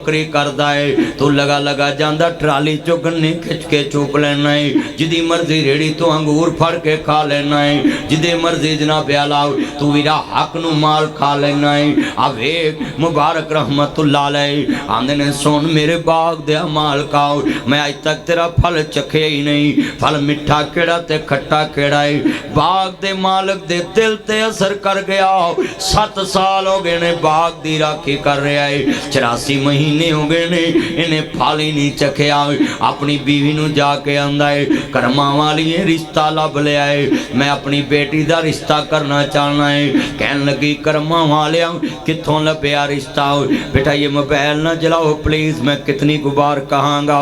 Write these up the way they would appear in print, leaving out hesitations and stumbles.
नौकरी करदा है तू लगा लगा जांदा ट्राली चो गन्ने खिच के चुप लेना है जिदी मर्जी रेड़ी तो अंगूर फड़ के खा लेना है जिदे मर्जी जनाब आला तू वीरा हक नू माल खा लेना है आ वेख मुबारक रहमतुल्लाह अलैह आंदे ने सुन मेरे बाग दे माल खाओ मैं अज तक तेरा फल चखे ही नहीं फल मिठा केड़ा ते खट्टा केड़ा है बाग दे मालक दे दिल ते असर कर गया 7 साल हो गए ने बाग दी राखी कर रहा है 84 महीने हो गए ने इन्हें फल ही नहीं चखिया अपनी बीवी नू जाके आंदा है कर्मा वाली रिश्ता लब लिया है मैं अपनी बेटी दा रिश्ता करना चाहना है कहन लगी कर्मा वाले कित्थों लभ्या रिश्ता बेटा ये मोबाइल ना जलाओ प्लीज मैं कितनी गुबार कहांगा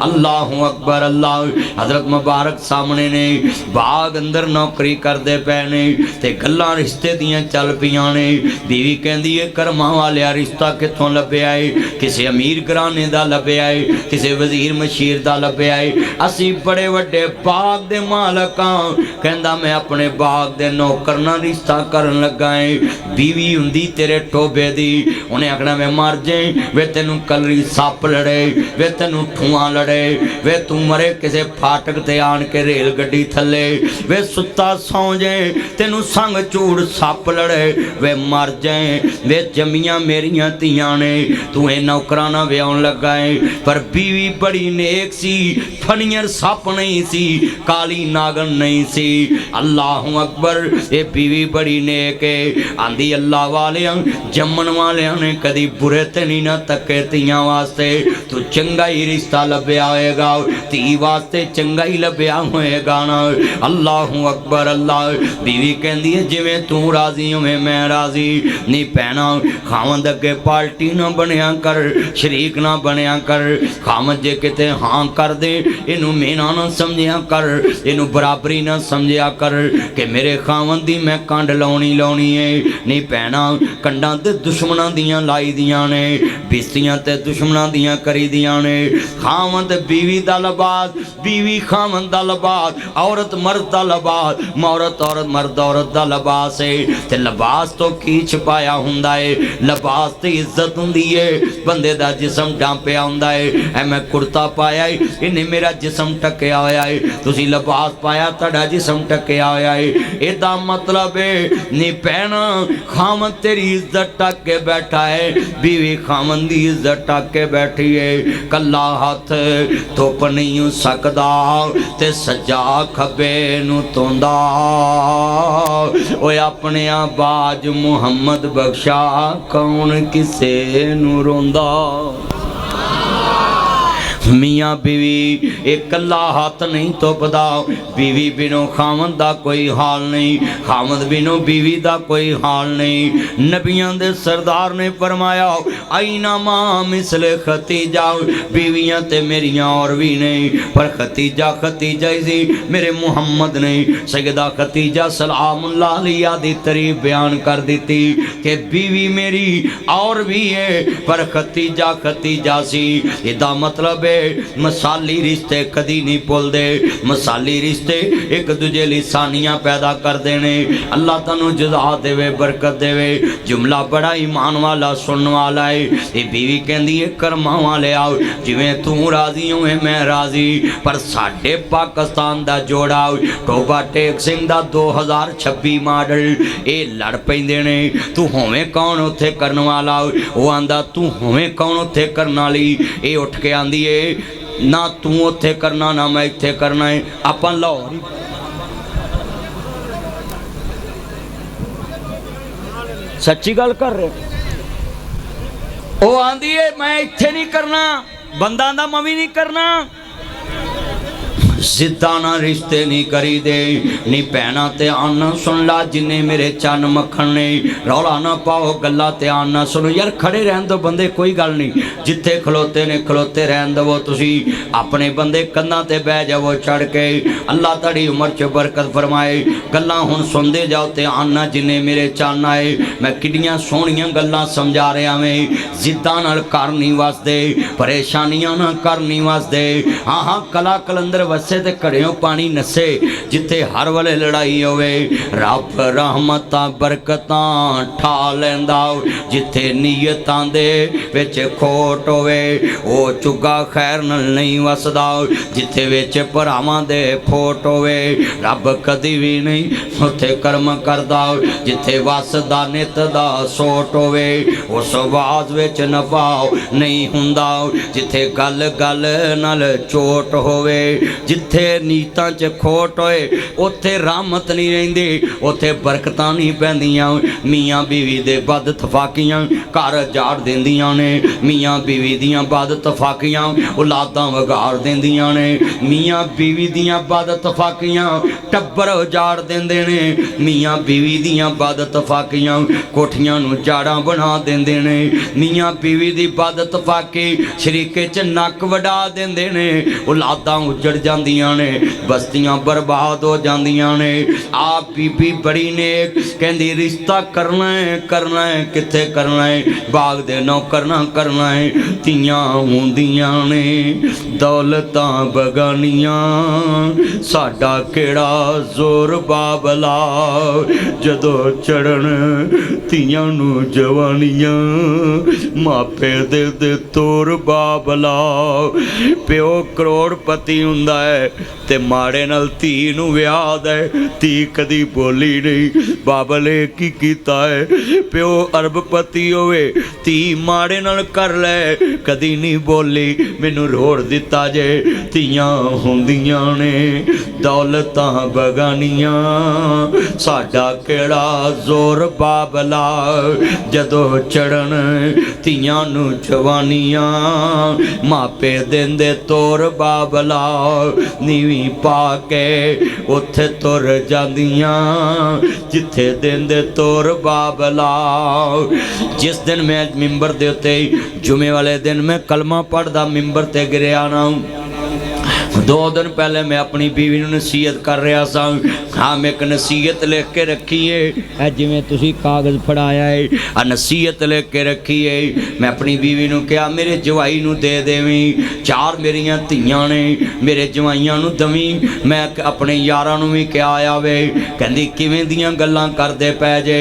अल्लाह अकबर अल्लाह हजरत मुबारक सामने ने बाग अंदर नौकरी करते पे ने ते गल्लां रिश्ते दियां चल पियां ने बीवी कहंदी है कर्मा वाले रिश्ता कित्थों लभ्या है किसी अमीर घराने दा लभ्या है किसी वजीर मशीर दा लभ्या है असी बड़े वड्डे बाग दे मालक हां कहंदा मैं अपने बाग दे नौकर नाल रिश्ता करन लगा है बीवी हुंदी तेरे टोबे दी उन्हें आखना मैं मर जाए वे तेनू कलरी सप लड़े वे तेनू ठुआ लड़े वे तू मरे किसी फाटक ते आन के रेल गड्डी थले वे सुता सौ जाए तेनू संग चूड़ सप लड़े वे मर जाए वे जमियां मेरियां तियां ने तू ए नौकरां ना व्याहन लगा है पर बीवी बड़ी नेक सी फनियर सप नहीं सी काली नागन नहीं सी अल्लाह अकबर ये बीवी बड़ी नेक है आंदी अल्लाह वाले जमन वाले ने कदी बुरे ते नहीं ना तके तियां वास्ते तू चंगा ही रिश्ता लभ्या होएगा धी वास्ते चंगा ही लभ्या होएगा ना अल्लाह अकबर अल्लाह बीवी कहंदी है जिवें तू राजी होवे मैं राजी नहीं पैना खावंद अगे पार्टी ना बनया कर शरीक ना बनया कर खामद जे किते हाँ कर दे इनू मेना ना समझिया कर इनू बराबरी ना समझिया कर कि मेरे खामद दी मैं कंड लाउनी लाउनी है नहीं पैना कंडां ते दुश्मनां दियां लाई दियां ने बिस्तियां ते दुश्मनां दियां करी दियां ने खामद बीवी दा लिबास बीवी खामद दा लिबास औरत मर्द दा लिबास औरत मर्द औरत दा लिबास है ते लिबास तो की छुपाया हुंदा है लिबास ते इज्जत हुंदी है बंदे दा जिसम डांपिया हुंदा है ऐ मैं कुर्ता पाया है इन्हें मेरा जिसम टकिया होया है तुसी लिबास पाया तुहाडा जिसम टकिया होया है एदा मतलब है नी पैना खामद तेरी इज्जत टक के बैठा है बीवी खामद दी इज्जत टक के बैठी है कल्ला हाथ धुप नहीं हो सकदा ते सज्जा खब्बे नू तोंदा ओए अपने बाज मुहम्मद बख्शा कौन किसे नू रोंदा मियाँ बीवी एक कल्ला हाथ नहीं तोपदा बीवी बिनो खामद दा कोई हाल नहीं खामद बिनो बीवी दा कोई हाल नहीं नबियां दे सरदार ने फरमाया आईना मां मिसले खतीजा बीवियां ते मेरियां और भी नहीं पर खतीजा खतीजा ही सी मेरे मुहम्मद ने सैयदा खतीजा सलामुल्लाह अलैहा दी तारीफ बयान कर दी थी कि बीवी मेरी और भी है पर खतीजा खतीजा सी इदा मतलब है मसाली रिश्ते कदी नहीं भुलदे मसाली रिश्ते एक दूजे लई सानियां पैदा करते हैं अल्लाह तैनूं जज़ा देवे बरकत देवे जुमला बड़ा ईमान वाला सुनने वाला है ये बीवी कहंदी है कर्मा वाले आओ जिवें तू राजी होवे मैं राजी पर साडे पाकिस्तान दा जोड़ा टोबा टेक सिंह दा 2026 मॉडल ये लड़ पैंदे ने तू होवे कौन उत्थे करन वाला वो आंदा तू होवे कौन उत्थे करन वाली ये उठ के आंदी है ना तू उत्थे करना ना मैं इत्थे करना है आपां लाहौर सच्ची गल कर रहे वो आंदी है मैं इत्थे नहीं करना बंदा दा मैं भी नहीं करना जिद्दाना रिश्ते नहीं करी दे नी भैना ते आना सुन ला जिन्ने मेरे चन मक्खन ने रौला ना पाओ गल्ला ते आना सुनो यार खड़े रहन दो बंदे कोई गल नहीं जिथे खलोते ने खलोते रहन दवो तुसी अपने बंदे कंधा ते बह जावो चढ़ के अल्लाह ताड़ी उम्र च बरकत फरमाए गल्लां हुण सुनदे जाओ ते आना जिन्ने मेरे चन आए मैं किड्डियां सोहणियां गल्लां समझा रहा मैं जिद्दां नाल घर नहीं वसदे परेशानियां ना घर नहीं वसदे हाँ हाँ कला कलंदर वस पासे ते घड़ियों पानी नसे, जिथे हर वेले लड़ाई होवे रब रहमतां बरकतां ठा लैंदा। जिथे नीयतां दे विच खोट होवे ओ चुगा खैर नाल नहीं वसदा। जिथे विच भरावां दे फोट होवे रब कदी भी नहीं उत्थे कर्म करदा। जिथे वसदा नित दा सोट होवे उस आवाज विच नफा नहीं हुंदा। जिथे गल गल नाल चोट होवे, जिथे नीतां च खोट होए उत्थे रहमत नहीं रहिंदी, उत्थे बरकतां नहीं पैंदियां। मियाँ बीवी दे बद तफाकियां घर जाड़ देंदियां ने, मियाँ बीवी दियां बद तफाकियां औलादां वगाड़ देंदियां ने, मियाँ बीवी दियां बद तफाकियां टब्बर उजाड़ देंदे ने, मियाँ बीवी दियां बद तफाकियां कोठियां नूं जाड़ां बना देंदे ने, मियाँ बीवी दी बद तफाकी शरीके च नक वडा देंदे ने, औलादां उजड़ जांदियां ने, बस्तियां बर्बाद हो जांदियां ने। आप बीबी बड़ी नेक कहंदी रिश्ता करना है किथे करना है, बाग दे नौकर ना करना है। तियां हुंदियां ने दौलतां बगानियां, साडा केड़ा जोर बाबला, जदों चढ़न तियां नूं जवानियां, मापे दे तोर बाबला। प्यो करोड़पति हुंदा है ते माड़े नाल धी नूं विआह दे, धी कदी बोली नहीं बाबले की कीता है। प्यो अरबपति होवे धी माड़े नाल कर ले, कदी नहीं बोली मैनू रोड़ दिता जे। धीआं हुंदियां ने दौलतां बगानियां, साडा केड़ा जोर बाबला, जदों चढ़न धीआं नूं जवानियां, मापे देंदे तोर बाबला। नीवी पा के उत्थे तुर जांदियां, जिथे देंदे तोर बाबला। जिस दिन मैं मिंबर दे उत्ते जुमे वाले दिन मैं कलमा पढ़दा मिंबर ते गिरिया ना, 2 दिन पहले मैं अपनी बीवी नूं नसीहत कर रहा सा। हाँ मैं एक नसीहत लिख के रखी है, जिवें तुसीं कागज़ फड़ाया है, आ नसीहत लिख के रखी है। मैं अपनी बीवी नूं कहा मेरे जवाई नूं दे देवीं, 4 मेरियां धीआं ने, मेरे जवाइयां नूं दवीं। मैं अपने यारां नूं भी कहा आया वे, कहंदी किवें दियां गल्लां करदे पै जे।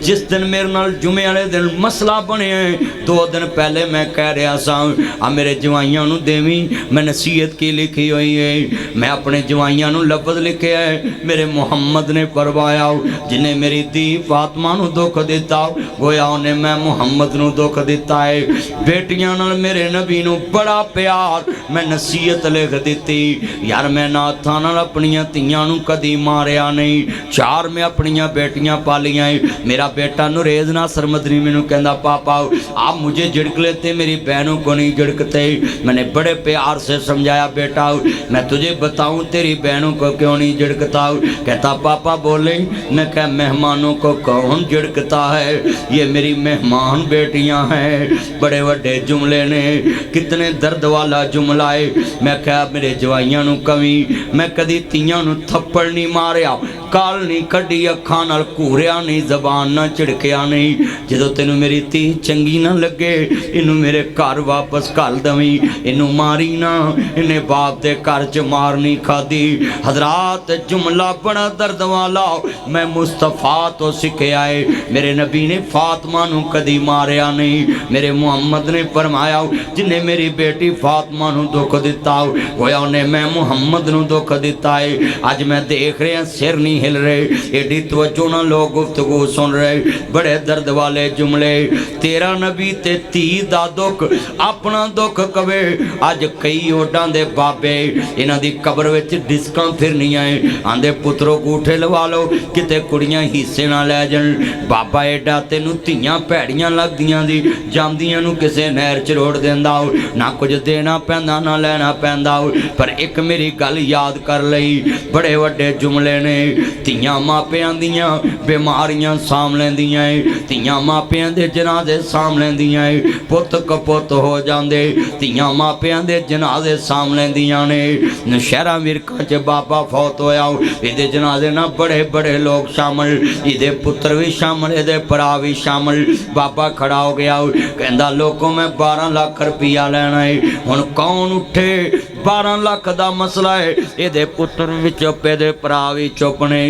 जिस दिन मेरे नाल जुमे वाले दिन मसला बनिया 2 दिन पहले मैं कह रहा सा आ मेरे जवाइयां नूं देवीं। मैं नसीहत की लिखी हुई है, मैं अपने जवाइयां नूं लफ्ज़ लिखे है मेरे मुहम्मद ने फरमाया, जिन्हें मेरी धी फातिमा नूं दुख दिता गोया उन्हें मैं मुहम्मद नूं दुख दिता है। बेटियां नाल मेरे नबी नूं बड़ा प्यार, मैं नसीहत लिख दिती यार मैं नाथां नाल अपनियां धीआं नूं कदी मारिया नहीं। 4 मैं अपनियां बेटियां पालियां। मेरा बेटा नुरेज नासर मदनी मैनूं कहंदा पापा आप मुझे झिड़क लेते, मेरी बहनों को नहीं झिड़कते। मैंने बड़े प्यार से समझाया बेटा मैं तुझे बताऊं तेरी बहनों को क्यों नहीं झिड़कता। कहता पापा बोले। मैं क्या मेहमानों को कौन झिड़कता है, ये मेरी मेहमान बेटियां हैं। बड़े वड्डे जुमले ने, कितने दर्द वाला जुमला है। मैं क्या मेरे जवाइयां नूं कवी मैं कदी धीआं नूं थप्पड़ नहीं मारिया, काल नहीं कड्डी, अखां नाल घूरिया नहीं, जबान ना झिड़किया नहीं। जदों तैनूं मेरी धी चंगी ना लगे इनू मेरे घर वापस घल दवीं, इनू मारी ना, इन्हें बाप दे घर च मार नहीं खादी। हजरात जुमला बड़ा दर्द वाला मैं मुस्तफा तो सीखिया है। मेरे नबी ने फातिमा नूं कदी मारिया नहीं। मेरे मुहम्मद ने फरमाया जिन्हें मेरी बेटी फातिमा नूं दुख दिता होया उन्हें मैं मुहम्मद नूं दुख दिता है। अज मैं देख रहा सिर नहीं हिल रहे, एडी तवज्जो ना लोग गुफ्तगू सुन रहे, बड़े दर्द वाले जुमले। तेरा नबी ते धी दा दुख अपना दुख कवे। अज कई ओडां दे बाबे इन्हां दी कबर विच डिस्कां फिरनियां आंदे पुत्रो गूठे लवा लो किते कुड़ियां हिस्से ना लै जाण। बाबा एडा तैनूं धीआं भैड़ियां लगदियां दी जांदियां नूं किसे नहर च रोड़ दिंदा, ना कुछ देना पैंदा ना लैना पैंदा। पर एक मेरी गल याद कर लई, बड़े वड्डे जुमले ने। धीआं मापियां दियां बीमारियां साम लैंदियां, धीआं मापियां दे जनाजे साम लैंदियां, पुत्त कपुत्त हो जांदे धीआं मापियां दे जनाजे साम लैंदियां ने। नशहरा मिरकां च बाबा फौत होया, इहदे जनाजे ना बड़े बड़े लोग शामिल, इहदे पुत्र भी शामिल, इहदे भरा भी शामिल। बाबा खड़ा हो गया कहंदा लोगों मैं 12 लाख रुपया लेना है, हुण कौन उठे 12 लाख दा मसला है। इहदे पुत्र भी चुप, इहदे भरा भी चुप ने।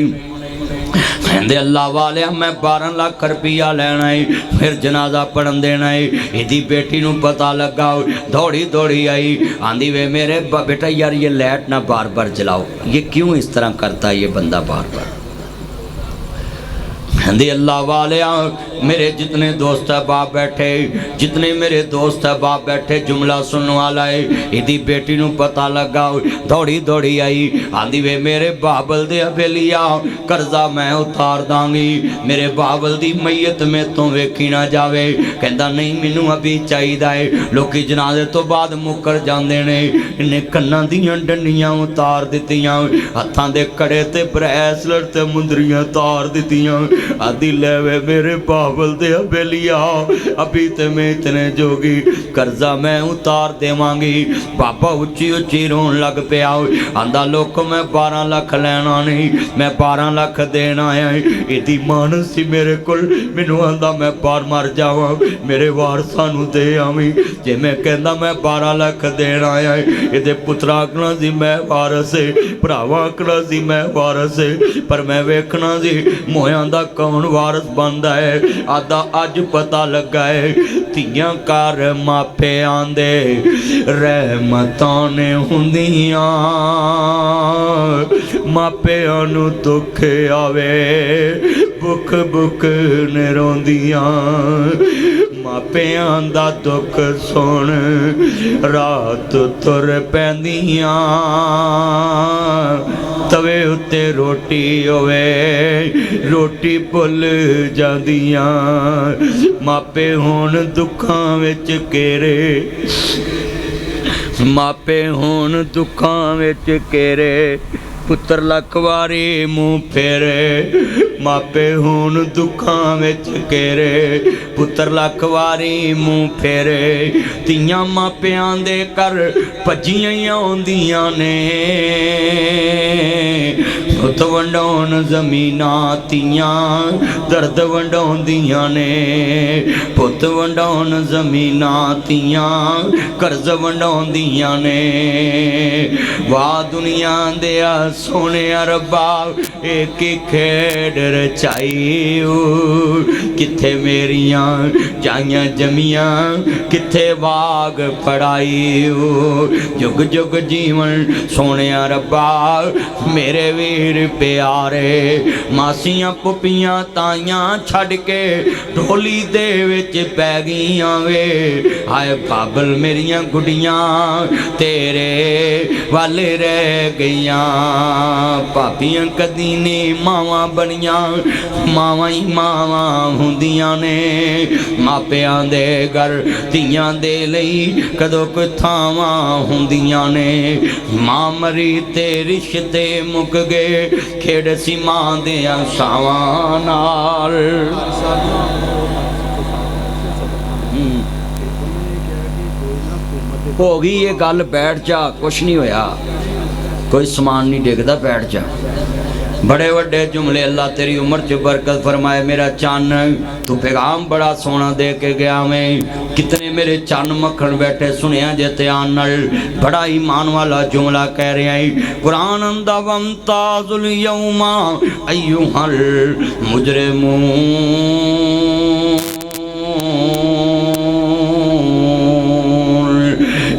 कहते अल्लाह वाले मैं 12 लाख रुपया लेना है, फिर जनाजा पढ़न देना है। इहदी बेटी नूं पता लगा, दौड़ी दौड़ी आई, आंधी वे मेरे बेटा यार ये लाइट ना बार बार जलाओ, ये क्यों इस तरह करता है ये बंदा बार बार। कहते अल्लाह वाले मेरे जितने दोस्त है बाप बैठे, जितने मेरे दोस्त है बाप बैठे, जुमला सुनने वाला है। इहदी बेटी नूं पता लगा, दौड़ी दौड़ी आई, आंधी वे मेरे बाबल दे हवेलिया कर्जा मैं उतार दांगी, मेरे बाबल दी मैयत में तो वेखी ना जावे। कहता नहीं मैनू अभी चाहिदा है। लोकी जनाजे तो बाद मुकर जांदे ने। इन्हें कन्नां दीयां डंडियां उतार दित्तियां, हत्थां दे कड़े ते ब्रेसलेट ते मुंदरियां उतार दित्तियां। आदि लेवे मेरे बाबल दे हवेलिया अभी ते मैं इतने जोगी, कर्जा मैं उतार देवांगी। बाबा उच्ची उच्ची रोन लग पिया, आंदा लोक मैं 12 लाख लेना नहीं, मैं 12 लाख देना है। इहदी मान सी मेरे कोल, मैनू आंदा मैं बाहर मर जावां, मेरे वारसां नूं दे आवीं। जे मैं कहंदा मैं 12 लाख देना है, इहदे पुत्रा आखना सी मैं वारस है, भरावां आखना सी मैं वारस है, पर मैं वेखना सी मोयां दा कौन वारस बनदा है। आदा अज पता लगा है धीआं घर मापिआं दे रहमतां ने हुंदियां, मापिआं नूं दुख आवे बुख बुख ने रोंदियां। मापिआं दा दुख सुन रात तुर पैंदियां, तवे उत्ते रोटी होवे रोटी भुल जांदियां। मापे होण दुखां विच घेरे, मापे होण दुखां विच घेरे, पुत्र लख वारी मुँह फेरे। मापे होण दुखां विच घेरे, पुत्र लख वारी मुँह फेरे। धीआं मापिआं दे घर भज्जियां आउंदियां ने, पुत वंडाउण ज़मीनां धीआं दर्द वंडाउंदियां ने, पुत वंडाउण ज़मीनां धीआं कर्ज वंडाउंदियां ने। वाह दुनिया दिया सोने रब्बा एक खेड रचाई, किथे मेरियां जाइयां जमियां किथे बाग पढ़ाई। जुग जुग जीवन सोने रब्बा मेरे वीर प्यारे, मासियां पुपियां ताइयां छड़ के ढोली दे विच पै गईयां वे। हाय बाबल मेरियां गुड़ियां तेरे वल रह गईयां। भापियां कदी ने मावां बनियां, मावां ही मावां हुंदियां ने। मापिआं दे घर धीआं दे लई कदों कोई थावां हुंदियां ने। मां मरी ते रिश्ते मुक गए, खेड़ सी मां दे आशावां नाल। हो गई ये गल, बैठ जा, कुछ नहीं होया, कोई समान नहीं डिगदा, बैठ जा। बड़े वड्डे जुमले अल्लाह तेरी उम्र च बरकत फरमाए। मेरा चन तू पैगाम बड़ा सोना दे के गया मैं, कितने मेरे चन मक्खन बैठे सुनिया जे ध्यान नाल। बड़ा ईमान वाला जुमला कह रहा है कुरान अंदा वमताजुल यौमा अय्युहल मुजरिमून।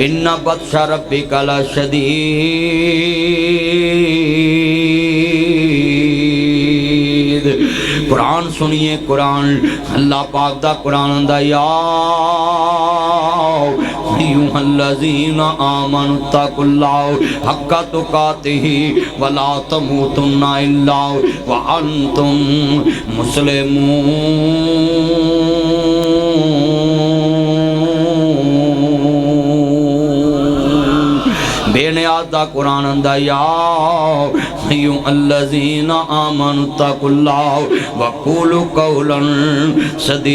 इन्ना बत्शा रब्बिका लशदीद। कुरान सुनिए, कुरान अल्लाह पाक दा कुरान आंदा या अय्युहल्लज़ीना आमनु तकुल्लाह हक्का तुकातिही वला तमूतुन्ना इल्ला व अंतुम मुस्लिमून। बेनियाज दा कुरान आंदा या अय्युहल्लज़ीना आमनु तकुल्लाह व क़ूलू क़ौलन सदीदा।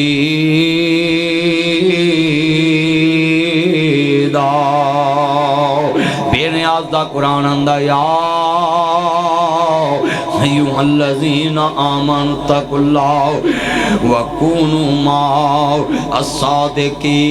बेनियाज दा कुरान आंदा या अय्युहल्लज़ीना आमनु तकुल्लाह व कूनू माअ अस्सादिकीन।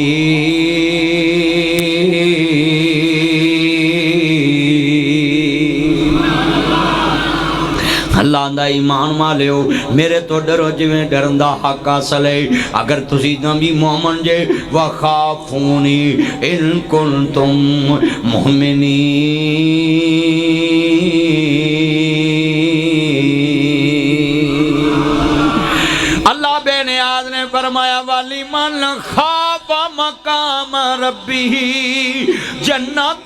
आंदा ईमान वालिओ मेरे तो डरो जिवें डरन दा हक हासिल है। अगर तुसी नबी मोमन जे वखाफूनी इन कुंतुम मुमिनीन। अल्लाह बेनियाज ने फरमाया वाली मन खाफा मकाम रब्बी जन्नतान।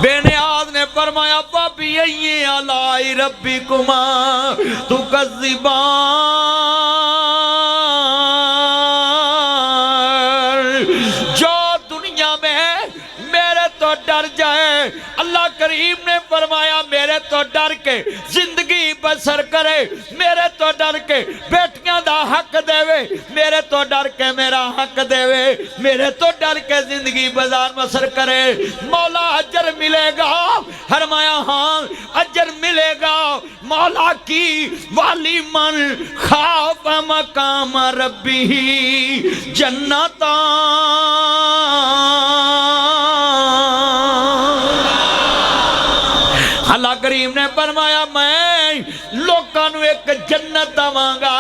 बेनियाज ने फरमाया पापी ये अलाई रब्बी कुमा तू कज़्ज़िबान। जो दुनिया में मेरे तो डर जाए अल्लाह करीम ने फरमाया मेरे तो डर के जिंदगी बसर करे, मेरे तो डर के बेटियां दा हक देवे, मेरे तो डर के मेरा हक देवे, मेरे तो डर के जिंदगी बाजार बसर करे। मौला अजर मिलेगा। फरमाया हाँ अजर मिलेगा मौला की वाली मन खाफ मकाम रब्बी जन्नतान। अल्लाह करीम ने फरमाया मैं लोकां नू एक जन्नत दवांगा,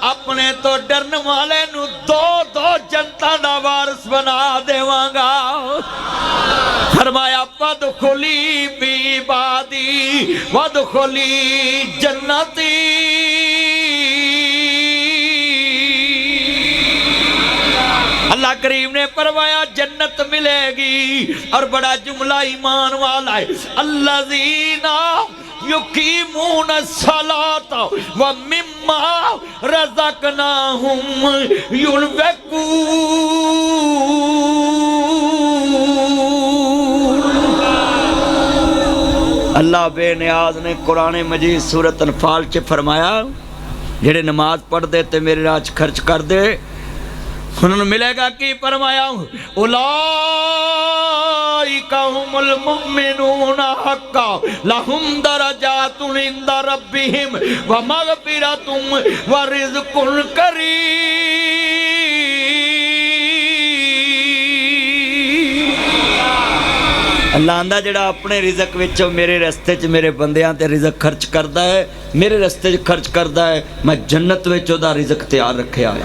अपने तो डरन वाले नू दो दो जनता दा वारिस बना देवांगा। फरमाया वदखुली बी बादी वदखुली जन्नती। अल्लाह करीम ने फरमाया जन्नत मिलेगी और बड़ा जुमला ईमान वाला है अल्लज़ीना युकीमून सलात व मिम्मा रज़क़नाहुम युनफ़िक़ून। अल्लाह बेनियाज ने कुरान मजीद सूरत अनफाल च फरमाया जेड़े नमाज पढ़दे ते मेरे राह च खर्च कर दे उन्होंने मिलेगा कि फरमाया उलाइका हुमुल मुमिनूना हक्का लहुम दरजातुन इंदा रब्बिहिम व मगफिरतुम व रिज़्कुन करीम। अल्लाह आंदा जेड़ा अपने रिज़क विचों मेरे रस्ते च मेरे बंदियां ते रिज़क खर्च करदा है, मेरे रस्ते च खर्च करदा है, मैं जन्नत विच ओदा रिज़क तैयार रखिया है।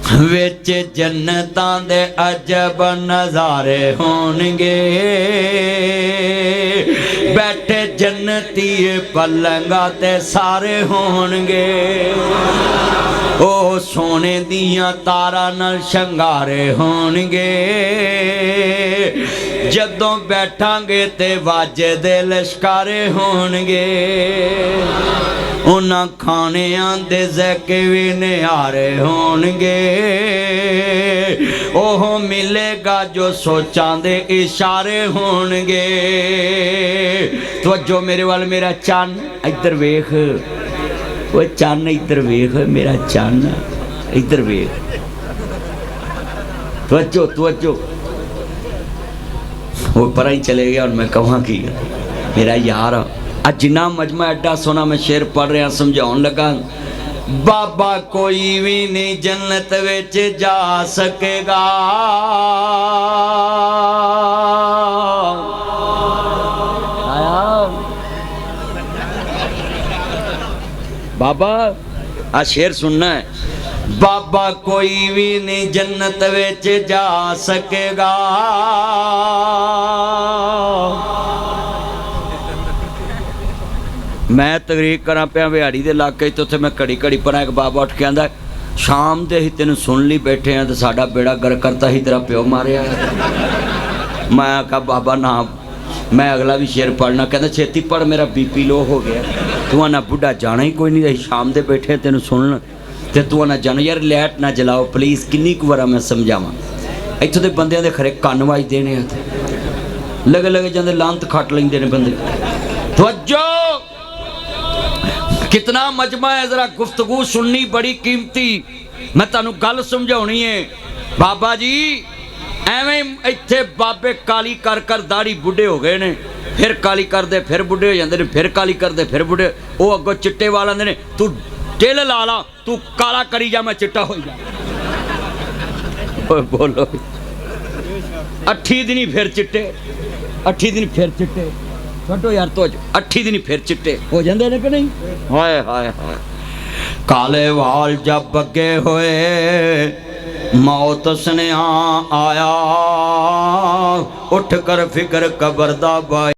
विच जन्नतां दे अजब नज़ारे होणगे, बैठे जन्नती पलंगा ते सारे होणगे। ओ सोने दियां तारा नाल शंगारे होणगे, जदों बैठांगे ते वाजे दे लश्कारे होणगे। उन्हां खाणियां दे ज़ैके भी निहारे होणगे, ओह मिलेगा जो सोचां दे इशारे होणगे। तवज्जो मेरे वाल मेरा चन्न इधर वेख, वो चन्न इधर वेख मेरा चन्न इधर वेख। तवज्जो तवज्जो वो पर ही चले गया और मैं कहाँ की मेरा यार आज जिन्ना मजमा एडा सोना मैं शेर पढ़ रहा समझाउन लगा। बाबा कोई भी नहीं जन्नत विच जा सकेगा, बाबा आ शेर सुनना है। बाबा कोई भी नहीं जन्नत विच जा सकेगा, मैं तकरीर करा पिया बिहाड़ी के इलाके तो उत्थे मैं घड़ी घड़ी पढ़ा एक बाबा उठ के आंदा शाम दे ही तेन सुन ली बैठे हैं तो साडा बेड़ा गर करता ही तेरा प्यो मारिया। मैं आखा बाबा ना मैं अगला भी शेर पढ़ना, कहता छेती पढ़ मेरा बीपी लो हो गया। तू आना बुढ़ा जाना ही कोई नहीं, शाम दे बैठे तेन सुनना तो तू आना जाना यार लाइट ना जलाओ प्लीज़। किन्नी कुछ बार मैं समझावा इत्थों के बंदे दे खरे कन्न वाज देने लगे लगे जाते लांत खट लेंदे ने बंदे। तवज्जो कितना मजमा है, जरा गुफ्तगू सुननी बड़ी कीमती। मैं तुहानू गल समझाउणी है बाबा जी एवें इत्थे बाबे काली कर कर दाढ़ी बुढ़े हो गए ने, फिर काली करते फिर बुढ़े हो जाते हैं, फिर काली करते फिर बुढ़े। वो अगों चिट्टे वाल आंदे ने तू टिल ला ला तू काला करी जा मैं चिट्टा हो जा। बोलो 8 दिन ही फिर चिट्टे 8 दिन फिर चिट्टे ਛੱਡੋ यार तो 8 दिन फिर चिट्टे हो जाते ने कि नहीं हाय हाय हाय काले वाल जब बगे होए मौत स्नेहा आया उठ कर फिक्र कबर दा